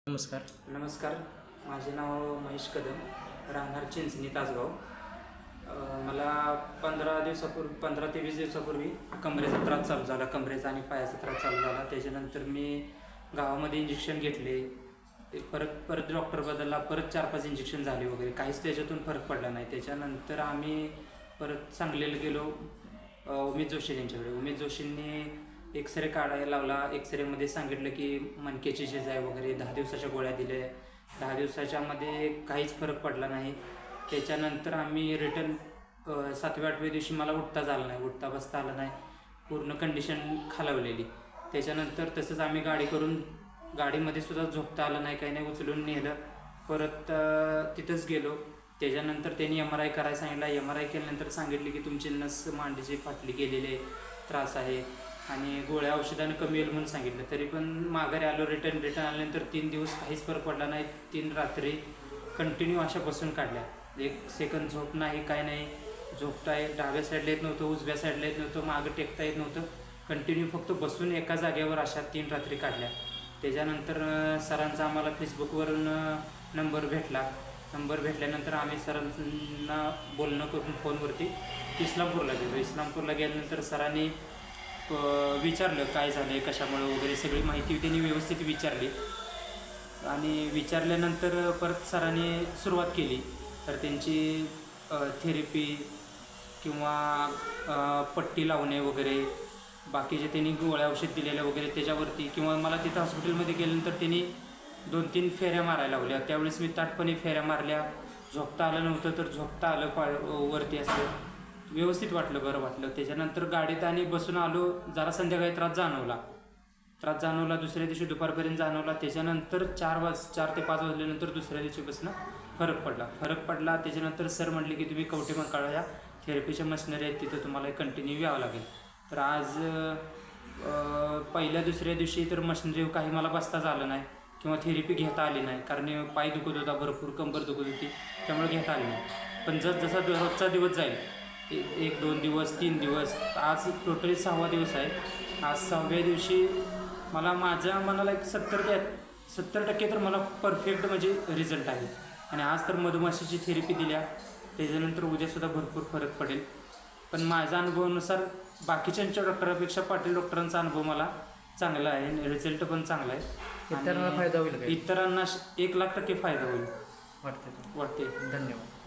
नमस्कार. नमस्कार. माझे नाव महेश कदम, राहणार चिंचणी तासगाव. मला 15 ते 20 दिवसापूर्वी कमरेचा त्रास चालू झाला. कमरेचा आणि पायाचा त्रास चालू झाला. त्याच्यानंतर मी गावामध्ये इंजेक्शन घेतले. परत डॉक्टर बदलला. परत 4-5 इंजेक्शन झाले वगैरे. काहीच त्याच्यातून फरक पडला नाही. त्याच्यानंतर आम्ही परत सांगलीला गेलो उमेश जोशी यांच्याकडे. उमेश जोशींनी एक्सरे काढायला लावला. एक्सरेमध्ये सांगितलं की मणक्याची झीज आहे वगैरे. 10 दिवसाच्या गोळ्या दिल्या. 10 दिवसाच्यामध्ये काहीच फरक पडला नाही. त्याच्यानंतर आम्ही रिटर्न 7व्या-8व्या दिवशी मला उठताच आलं नाही, उठता बसता आलं नाही. पूर्ण कंडिशन खालावलेली. त्याच्यानंतर तसंच आम्ही गाडी करून गाडीमध्ये सुद्धा झोपता आलं नाही, काही नाही. उचलून नेलं. परत तिथंच गेलो. त्याच्यानंतर त्यांनी MRI करायला सांगितला. MRI केल्यानंतर सांगितले की तुमची नस मांडीची फाटली गेलेली त्रास आहे आणि गोळ्या औषधाने कमी येईल म्हणून सांगितलं. तरी पण माघारी आलो. रिटर्न आल्यानंतर 3 दिवस काहीच फरक पडला नाही. 3 रात्री कंटिन्यू अशा बसून काढल्या. 1 सेकंद झोप नाही, काय नाही. झोपता डाव्या साईडला येत नव्हतं, उजव्या साईडला येत नव्हतं, मागं टेकता येत नव्हतं. कंटिन्यू फक्त बसून एका जागेवर अशा 3 रात्री काढल्या. त्याच्यानंतर सरांचा आम्हाला फेसबुकवरून नंबर भेटला. नंबर भेटल्यानंतर आम्ही सरांना बोलणं करून फोनवरती इस्लामपूरला गेलो. इस्लामपूरला गेल्यानंतर सरांनी विचारलं काय झालं आहे, कशामुळे वगैरे सगळी माहिती त्यांनी व्यवस्थित विचारली. आणि विचारल्यानंतर परत सरांनी सुरुवात केली. तर त्यांची थेरपी किंवा पट्टी लावणे वगैरे, बाकीचे त्यांनी गोळ्या औषध दिलेल्या वगैरे त्याच्यावरती, किंवा मला तिथं हॉस्पिटलमध्ये गेल्यानंतर त्यांनी 2-3 फेऱ्या मारायला लावल्या. त्यावेळेस मी ताटपणे फेऱ्या मारल्या. झोपता आलं नव्हतं तर झोपता आलं वरती असं. व्यवस्थित वाटलं, बरं वाटलं. त्याच्यानंतर गाडीत आणि बसून आलो. जरा संध्याकाळी त्रास जाणवला. दुसऱ्या दिवशी दुपारपर्यंत जाणवला. त्याच्यानंतर 4 ते 5 वाजल्यानंतर दुसऱ्या दिवशीपासून फरक पडला. त्याच्यानंतर सर म्हटले की तुम्ही कवठेमहांकाळला या थेरपीच्या मशिनरी आहेत, तिथं तुम्हाला कंटिन्यू यावं लागेल. तर आज पहिल्या दुसऱ्या दिवशी तर मशिनरी काही मला बसताच आलं नाही किंवा थेरपी घेता आली नाही, कारण पाय दुखत होता भरपूर, कंबर दुखत होती, त्यामुळे घेता आली नाही. पण जसा रोजचा दिवस जाईल, 1-2 दिवस, 3 दिवस, आज टोटली 6वा दिवस आहे. आज 6व्या दिवशी मला माझ्या मनाला एक 70% तर मला परफेक्ट म्हणजे रिझल्ट आहे. आणि आज तर मधुमाशीची थेरपी दिल्या. त्याच्यानंतर उद्यासुद्धा भरपूर फरक पडेल. पण माझ्या अनुभवानुसार बाकीच्यांच्या डॉक्टरांपेक्षा पाटील डॉक्टरांचा अनुभव मला चांगला आहे. रिझल्ट पण चांगला आहे. इतरांना फायदा होईल का? इतरांना 1,00,000% फायदा होईल वाटते. वाटते. धन्यवाद.